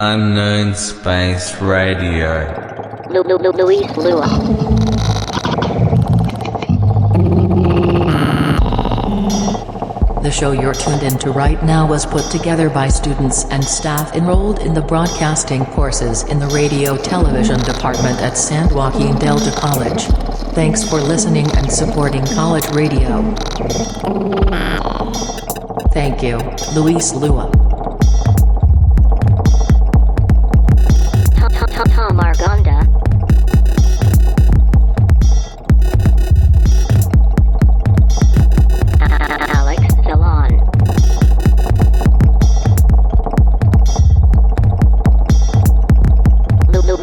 Unknown Space Radio. Luis Lua. The show you're tuned into right now was put together by students and staff enrolled in the broadcasting courses in the radio television department at San Joaquin Delta College. Thanks for listening and supporting college radio. Thank you, Luis Lua. Tom Argonda. Alex Salon.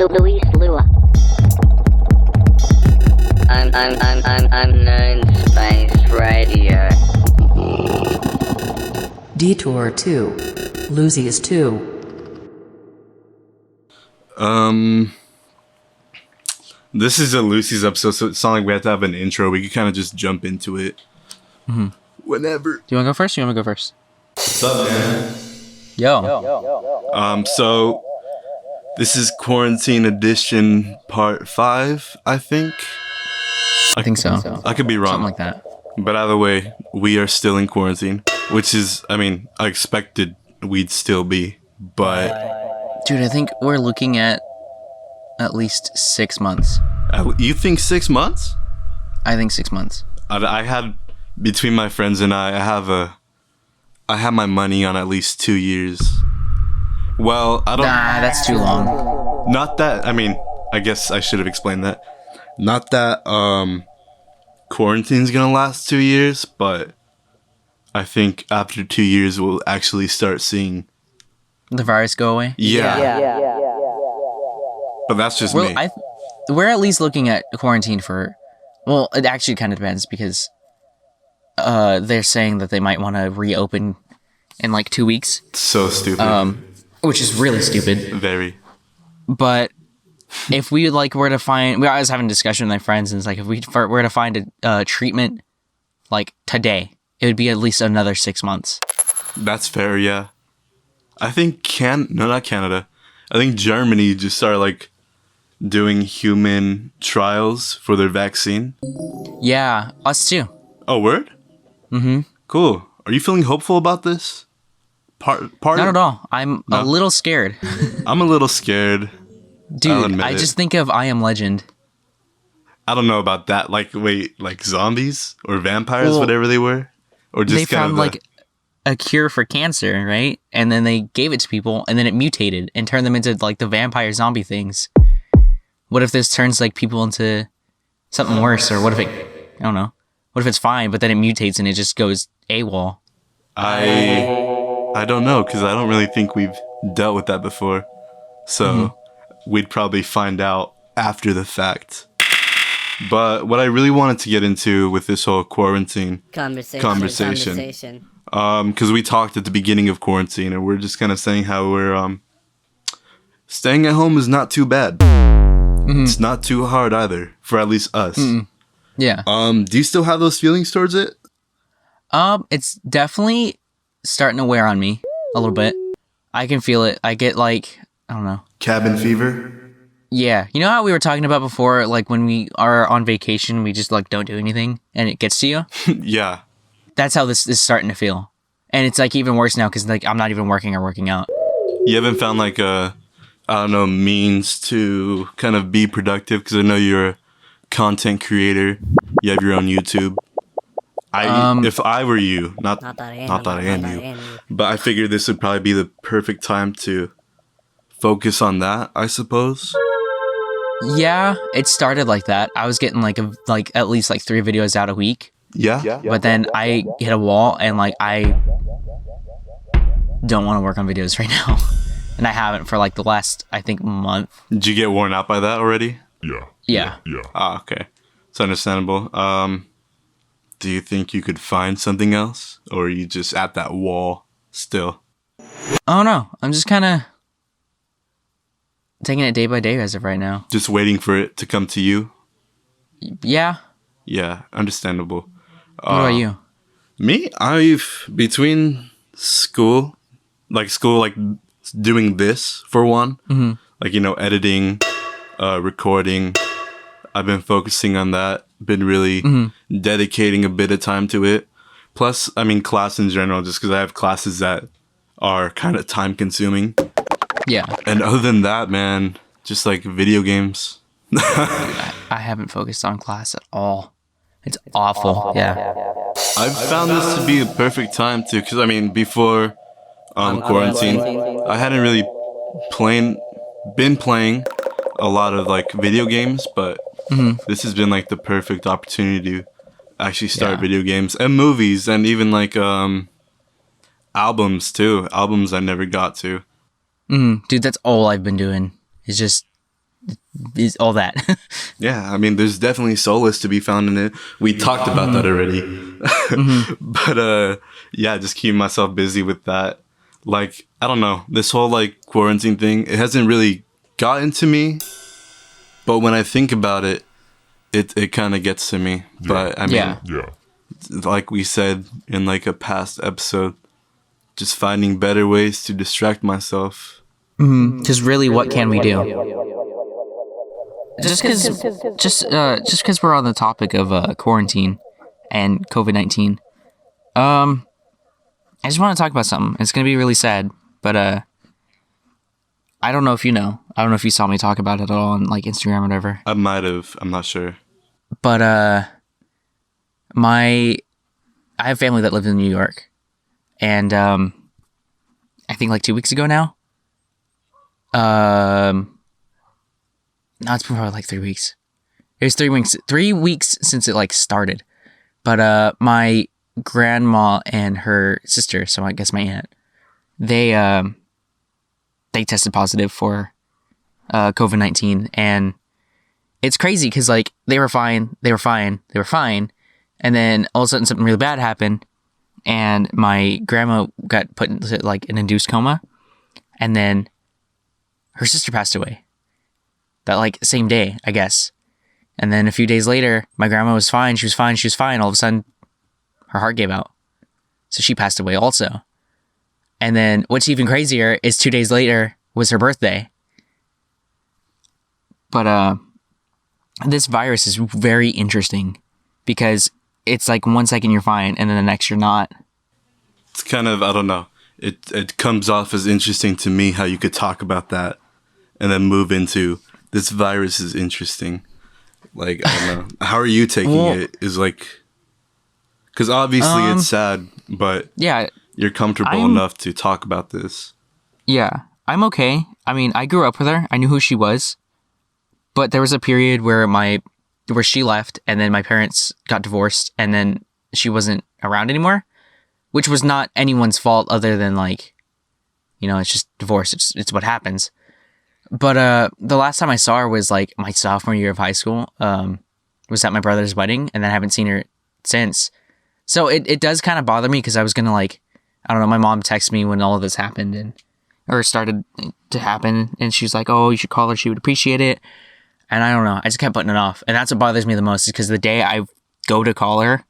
Luis Lua. Unknown Space Radio. DETOUR 2. LOOSIES 2. This is a LOOSIES episode, so it's not like we have to have an intro. We could kind of just jump into it. Whenever. Do you want to go first? Or you want me to go first? What's up, man? Yo. So this is quarantine edition part 5, I think. I think so. I could be wrong. Something like that. But either way, we are still in quarantine, which is, I expected we'd still be, but... Dude, I think we're looking at least 6 months. You think 6 months? I think 6 months. I had, between my friends and I have my money on at least 2 years. Well, I don't... Nah, that's too long. Not that, I guess I should have explained that. Not that, quarantine's gonna last 2 years, but I think after 2 years we'll actually start seeing... The virus go away? Yeah. But that's just me. We're at least looking at quarantine for... Well, it actually kind of depends because they're saying that they might want to reopen in like 2 weeks. So stupid. Which is really stupid. Very. But if we were to find... I was having a discussion with my friends and it's like if we were to find a treatment like today, it would be at least another 6 months. That's fair, yeah. I think not Canada. I think Germany just started doing human trials for their vaccine. Yeah, us too. Oh, word? Mm-hmm. Cool. Are you feeling hopeful about this? Not at all. I'm a little scared. I'm a little scared. Dude, I just think of I Am Legend. I don't know about that. Like zombies or vampires, whatever they were? Or just they found a cure for cancer, right? And then they gave it to people, and then it mutated and turned them into the vampire zombie things. What if this turns people into something worse? Or what if I don't know. What if it's fine, but then it mutates and it just goes AWOL? I don't know, because I don't really think we've dealt with that before. So we'd probably find out after the fact. But what I really wanted to get into with this whole quarantine conversation. Because we talked at the beginning of quarantine, and we're just kind of saying how we're staying at home is not too bad. It's not too hard either, for at least us. Yeah. Do you still have those feelings towards it? It's definitely starting to wear on me a little bit. I can feel it. I get I don't know. Cabin fever? Yeah. You know how we were talking about before, when we are on vacation, we just don't do anything and it gets to you? Yeah. That's how this is starting to feel. And it's even worse now because I'm not even working or working out. You haven't found means to kind of be productive? Because I know you're a content creator. You have your own YouTube. If I were you, not that I am you, but I figured this would probably be the perfect time to focus on that, I suppose. Yeah, it started like that. I was getting at least 3 videos out a week. Yeah. But then I hit a wall and I don't want to work on videos right now. And I haven't for the last, I think, month. Did you get worn out by that already? Yeah. Ah, okay. It's understandable. Do you think you could find something else? Or are you just at that wall still? Oh no, I'm just kind of taking it day by day as of right now. Just waiting for it to come to you? Yeah. Yeah, understandable. What about you? Me? I've, between school doing this for one. Like, editing, recording. I've been focusing on that. Been really dedicating a bit of time to it. Plus, I mean, class in general, just because I have classes that are kind of time consuming. Yeah. And other than that, man, just like video games. I haven't focused on class at all. It's awful. Yeah. I've found this to be the perfect time to, because I mean, before quarantine, I hadn't really been playing a lot of like video games, but this has been like the perfect opportunity to actually start video games and movies and even like albums too. Albums I never got to. Dude, that's all I've been doing. Is all that. Yeah, I mean, there's definitely solace to be found in it. We talked about that already. But yeah, just keeping myself busy with that. Like, I don't know, this whole like quarantine thing, it hasn't really gotten to me. But when I think about it, it kind of gets to me. But I mean, like we said in like a past episode, just finding better ways to distract myself. Because really, what can we do? Just because we're on the topic of quarantine and COVID-19, I just want to talk about something. It's gonna be really sad, but I don't know if you know. I don't know if you saw me talk about it at all on like Instagram or whatever. I might have. I'm not sure. But I have family that lives in New York, and I think like 2 weeks ago now. No, it's been probably like 3 weeks. It was 3 weeks. 3 weeks since it like started. But my grandma and her sister, so I guess my aunt, they tested positive for COVID-19, and it's crazy because like they were fine, and then all of a sudden something really bad happened, and my grandma got put into like an induced coma, and then her sister passed away that like same day, I guess. And then a few days later, my grandma was fine. She was fine. All of a sudden, her heart gave out. So she passed away also. And then what's even crazier is 2 days later was her birthday. But this virus is very interesting because it's like 1 second you're fine and then the next you're not. It's kind of, I don't know. It comes off as interesting to me how you could talk about that and then move into this virus is interesting. Like, I don't know. How are you taking it? Is like, because obviously it's sad, but yeah, you're comfortable enough to talk about this. Yeah, I'm okay. I mean, I grew up with her. I knew who she was. But there was a period where she left, and then my parents got divorced, and then she wasn't around anymore, which was not anyone's fault other than like, it's just divorce. It's what happens. But the last time I saw her was like my sophomore year of high school. Was at my brother's wedding, and then I haven't seen her since. So it does kind of bother me because I was gonna like, I don't know. My mom texted me when all of this happened or started to happen, and she's like, "Oh, you should call her. She would appreciate it." And I don't know. I just kept putting it off, and that's what bothers me the most is because the day I go to call her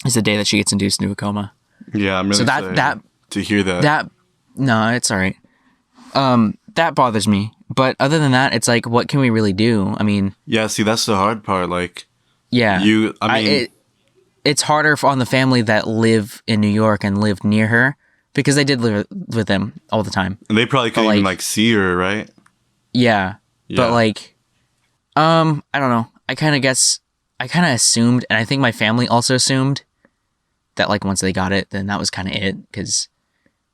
is the day that she gets induced into a coma. Yeah, I'm really sorry to hear that. No, it's all right. That bothers me. But other than that, it's like, what can we really do? I mean... Yeah, see, that's the hard part. Like, yeah. It's harder on the family that live in New York and lived near her because they did live with them all the time. And they probably couldn't even, like, see her, right? Yeah. But, like, I don't know. I kind of assumed, and I think my family also assumed that, like, once they got it, then that was kind of it because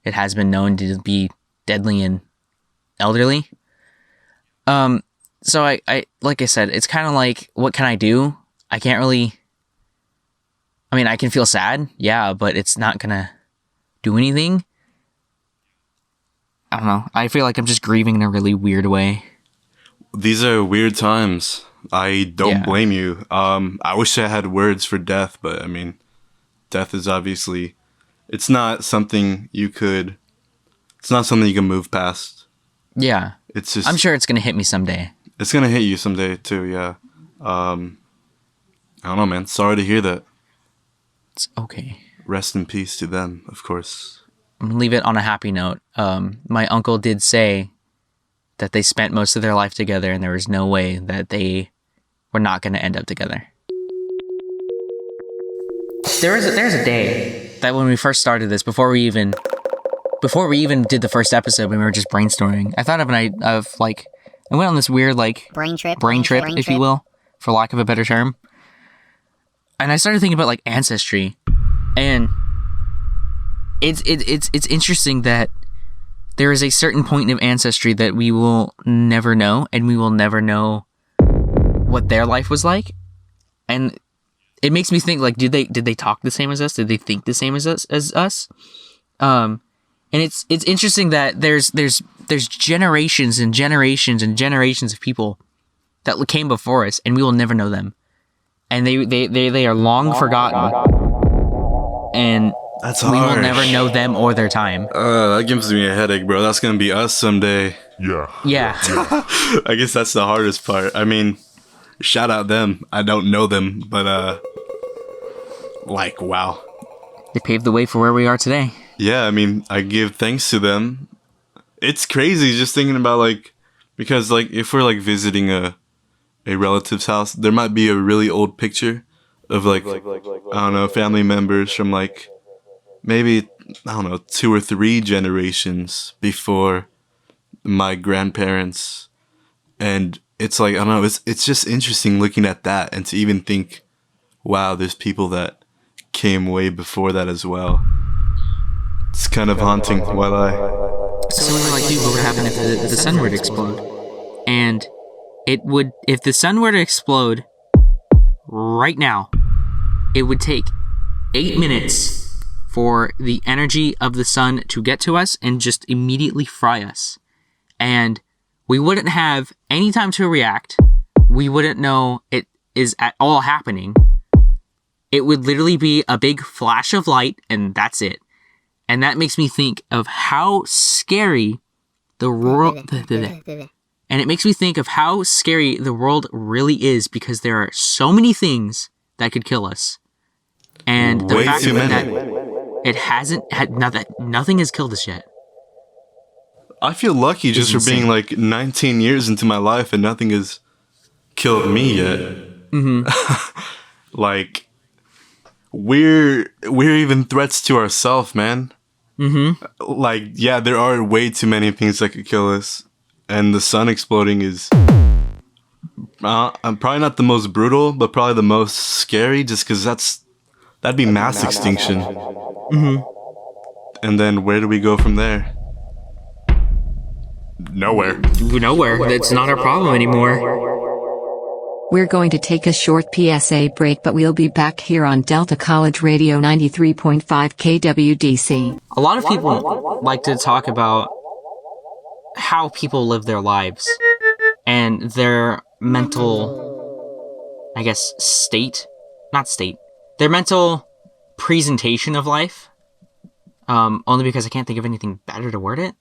it has been known to be deadly and elderly. So I like I said, it's kind of like, what can I do? I can't really, I mean, I can feel sad, yeah, but it's not gonna do anything. I don't know. I feel like I'm just grieving in a really weird way. These are weird times. I don't blame you. I wish I had words for death, but I mean, death is obviously, it's not something you can move past. Yeah. It's just, I'm sure it's going to hit me someday. It's going to hit you someday too, yeah. I don't know, man. Sorry to hear that. It's okay. Rest in peace to them, of course. leave it on a happy note. My uncle did say that they spent most of their life together, and there was no way that they were not going to end up together. There's a day that when we first started this, before we even did the first episode, when we were just brainstorming, I thought I went on this weird brain trip, if you will, for lack of a better term. And I started thinking about ancestry, and it's interesting that there is a certain point of ancestry that we will never know, and we will never know what their life was like. And it makes me think, did they talk the same as us? Did they think the same as us? And it's interesting that there's generations and generations and generations of people that came before us, and we will never know them. And they are long forgotten. And That's we will harsh. never know them or their time. That gives me a headache, bro. That's gonna be us someday. Yeah. I guess that's the hardest part. I mean, shout out them. I don't know them, but wow. They paved the way for where we are today. Yeah, I mean, I give thanks to them. It's crazy just thinking about because if we're visiting a relative's house, there might be a really old picture of I don't know, family members from maybe, I don't know, 2 or 3 generations before my grandparents. And it's I don't know, it's just interesting looking at that and to even think, wow, there's people that came way before that as well. It's kind of haunting, why lie? So we were dude, what would happen if the sun were to explode? And if the sun were to explode right now, it would take 8 minutes for the energy of the sun to get to us and just immediately fry us. And we wouldn't have any time to react. We wouldn't know it is at all happening. It would literally be a big flash of light, and that's it. And that makes me think of how scary the world... And it makes me think of how scary the world really is, because there are so many things that could kill us. And the Way fact too that many. it hasn't had nothing has killed us yet. I feel lucky just for being 19 years into my life and nothing has killed me yet. Mm-hmm. We're even threats to ourselves, man. Mm-hmm. Yeah, there are way too many things that could kill us. And the sun exploding is probably not the most brutal, but probably the most scary, just because that'd be mass extinction. Mm-hmm. And then where do we go from there? Nowhere. Nowhere. That's not our problem anymore. We're going to take a short PSA break, but we'll be back here on Delta College Radio 93.5 KWDC. A lot of people like to talk about how people live their lives and their mental, their mental presentation of life. Only because I can't think of anything better to word it.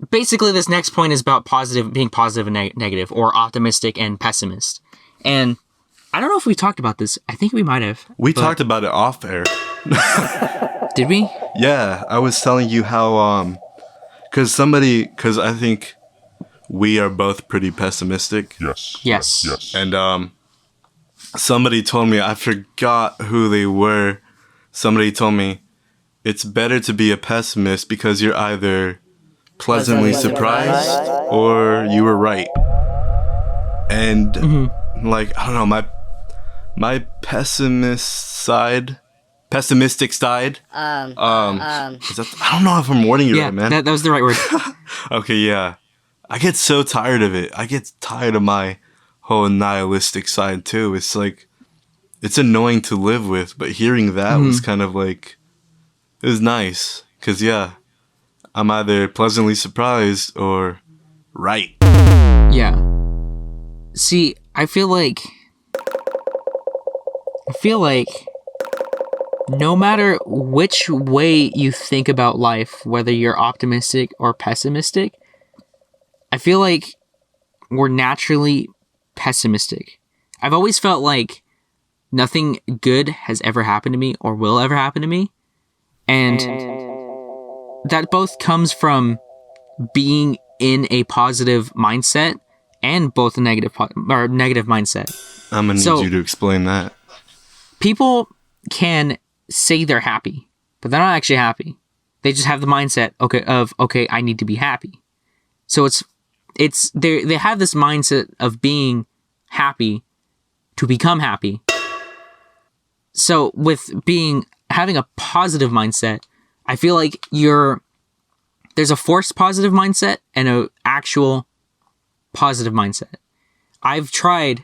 Basically, this next point is about being positive and negative, or optimistic and pessimist. And I don't know if we talked about this. I think we might have. We talked about it off air. Did we? Yeah, I was telling you how, because I think we are both pretty pessimistic. Yes. And somebody told me, I forgot who they were. Somebody told me, it's better to be a pessimist because you're either pleasantly surprised or you were right. And I don't know, my pessimistic side is that, I don't know if I'm wording it right, man. That was the right word. Okay, yeah. I get so tired of it. I get tired of my whole nihilistic side too. It's it's annoying to live with, but hearing that was kind of it was nice. Cause yeah, I'm either pleasantly surprised or right. Yeah. See, I feel like no matter which way you think about life, whether you're optimistic or pessimistic, I feel like we're naturally pessimistic. I've always felt like nothing good has ever happened to me or will ever happen to me. And that both comes from being in a positive mindset and both a negative mindset. I'm gonna So- need you to explain that. People can say they're happy, but they're not actually happy. They just have the mindset, okay, I need to be happy. So they have this mindset of being happy to become happy. So with having a positive mindset, I feel like there's a forced positive mindset and an actual positive mindset. I've tried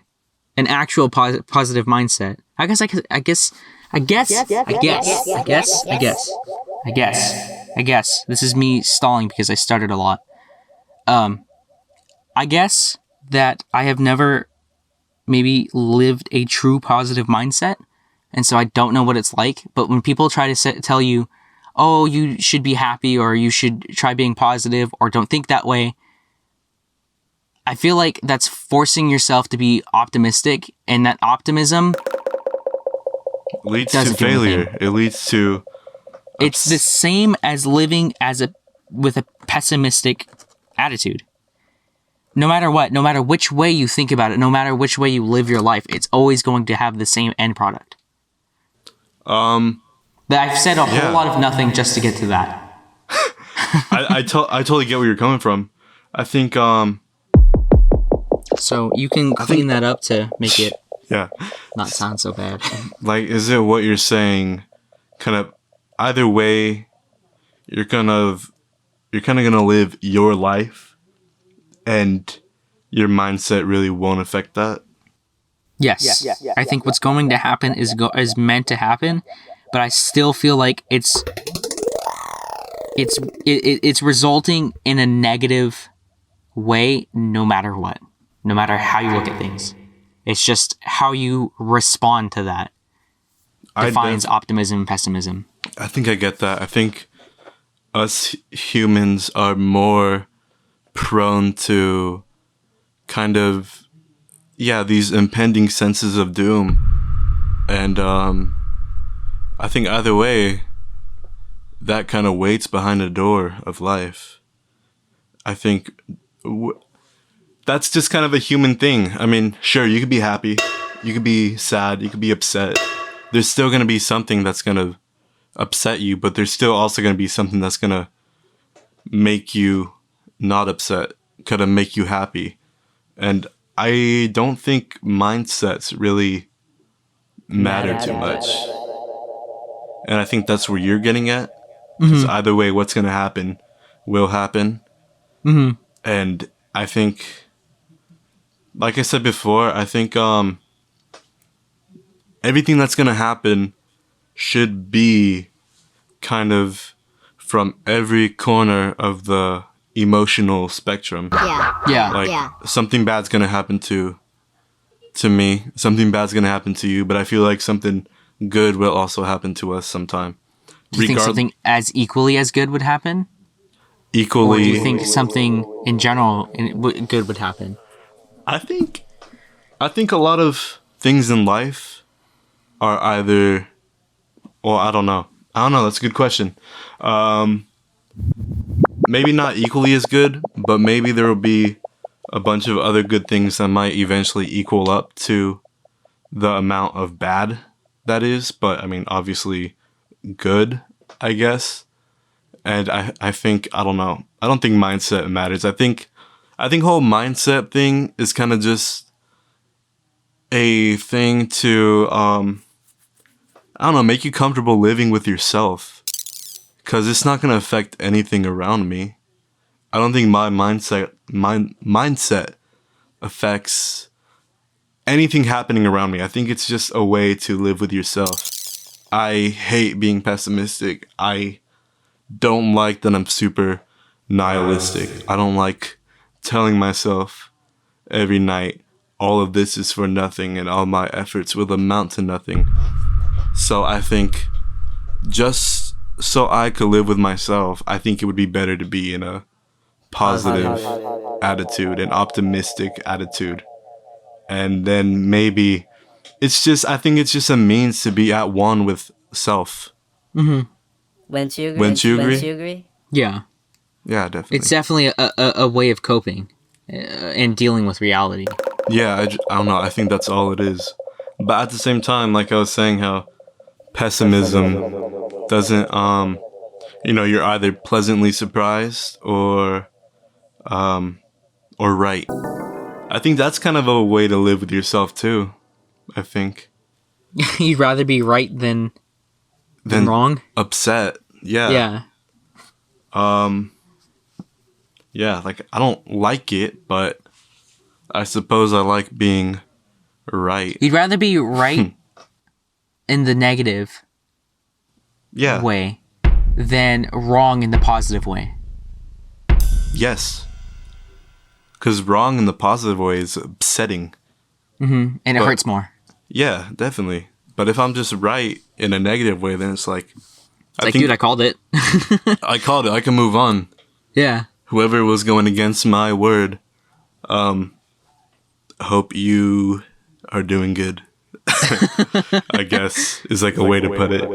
an actual positive mindset. I guess this is me stalling because I started a lot. I guess that I have never maybe lived a true positive mindset, and so I don't know what it's like. But when people try to tell you, oh, you should be happy, or you should try being positive, or don't think that way, I feel like that's forcing yourself to be optimistic, and that optimism Leads to doesn't do failure. anything. It leads to It's the same as living with a pessimistic attitude. No matter what, no matter which way you think about it, no matter which way you live your life, it's always going to have the same end product. I've said a whole lot of nothing just to get to that. I totally get where you're coming from. I think So you can clean that up to make it yeah. not sound so bad. Like, is it what you're saying? Kind of either way, you're kind of gonna live your life, and your mindset really won't affect that. Yes. I think what's going to happen is meant to happen, but I still feel like it's resulting in a negative way no matter what. No matter how you look at things. It's just how you respond to that defines optimism and pessimism. I think I get that. I think us humans are more prone to kind of, these impending senses of doom. And I think either way, that kind of waits behind the door of life. I think that's just kind of a human thing. I mean, sure, you could be happy, you could be sad, you could be upset. There's still going to be something that's going to upset you, but there's still also going to be something that's going to make you not upset, kind of make you happy. And I don't think mindsets really matter too much. And I think that's where you're getting at. Because either way, what's going to happen will happen. Mm-hmm. And I think, like I said before, I think everything that's going to happen should be kind of from every corner of the emotional spectrum. Yeah. Like, something bad's going to happen to me, something bad's going to happen to you, but I feel like something good will also happen to us sometime. Do you think something as equally as good would happen? Equally. Or do you think something in general good would happen? I think a lot of things in life are either, well, I don't know. That's a good question. Maybe not equally as good, but maybe there will be a bunch of other good things that might eventually equal up to the amount of bad that is. But I mean, obviously good, I guess. And I think, I don't know. I don't think mindset matters. I think whole mindset thing is kind of just a thing to, I don't know, make you comfortable living with yourself. Because it's not going to affect anything around me. I don't think my mindset affects anything happening around me. I think it's just a way to live with yourself. I hate being pessimistic. I don't like that I'm super nihilistic. I don't like telling myself every night, all of this is for nothing and all my efforts will amount to nothing. So I think just so I could live with myself, I think it would be better to be in a positive attitude, an optimistic attitude. And then maybe I think it's just a means to be at one with self. Mm-hmm. Wouldn't you agree? Wouldn't you agree? Wouldn't you agree? Yeah. Yeah, definitely. It's definitely a way of coping and dealing with reality. Yeah, I don't know. I think that's all it is. But at the same time, like I was saying, how pessimism doesn't, you're either pleasantly surprised or right. I think that's kind of a way to live with yourself too. I think. You'd rather be right than wrong? Upset. Yeah. Yeah. Yeah, like I don't like it, but I suppose I like being right. You'd rather be right in the negative way than wrong in the positive way. Yes. Because wrong in the positive way is upsetting. And it hurts more. Yeah, definitely. But if I'm just right in a negative way, then it's like... Dude, I called it. I called it. I can move on. Yeah. Whoever was going against my word, hope you are doing good. I guess is like a way to put it.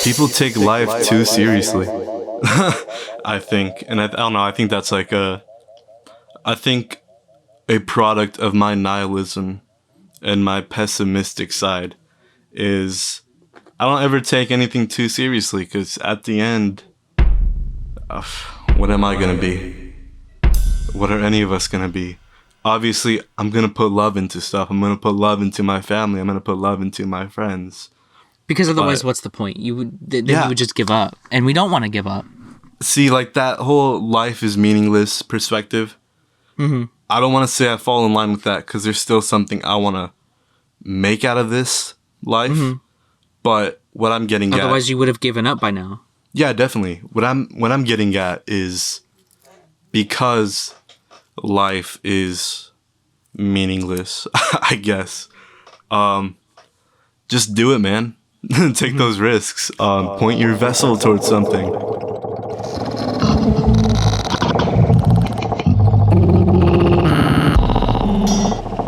People take life too seriously. I think. And I don't know. I think that's like a product of my nihilism and my pessimistic side is I don't ever take anything too seriously because at the end, what am I going to be? What are any of us going to be? Obviously, I'm going to put love into stuff. I'm going to put love into my family. I'm going to put love into my friends. Because otherwise, what's the point? You would just give up. And we don't want to give up. See, like that whole life is meaningless perspective. Mm-hmm. I don't want to say I fall in line with that because there's still something I want to make out of this life. Mm-hmm. But what I'm getting at... Otherwise, you would have given up by now. Yeah, definitely. What I'm getting at is because life is meaningless, I guess. Just do it, man. Take those risks. Point your vessel towards something.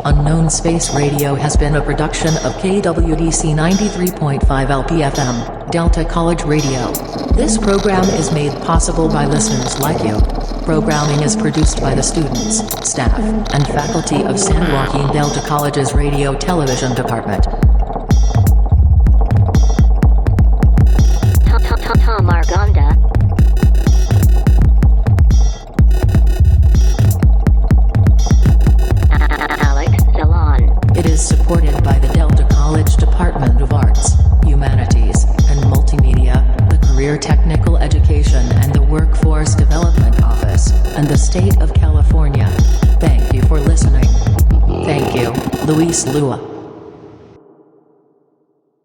Unknown Space Radio has been a production of KWDC 93.5 LPFM, Delta College Radio. This program is made possible by listeners like you. Programming is produced by the students, staff, and faculty of San Joaquin Delta College's Radio Television Department. Tom Margonda. It is supported by the Delta College Department of Arts, Humanities, and Multimedia, the Career Technical Education and the Workforce Development Office, and the State of California. Thank you for listening. Thank you, Luis Lua.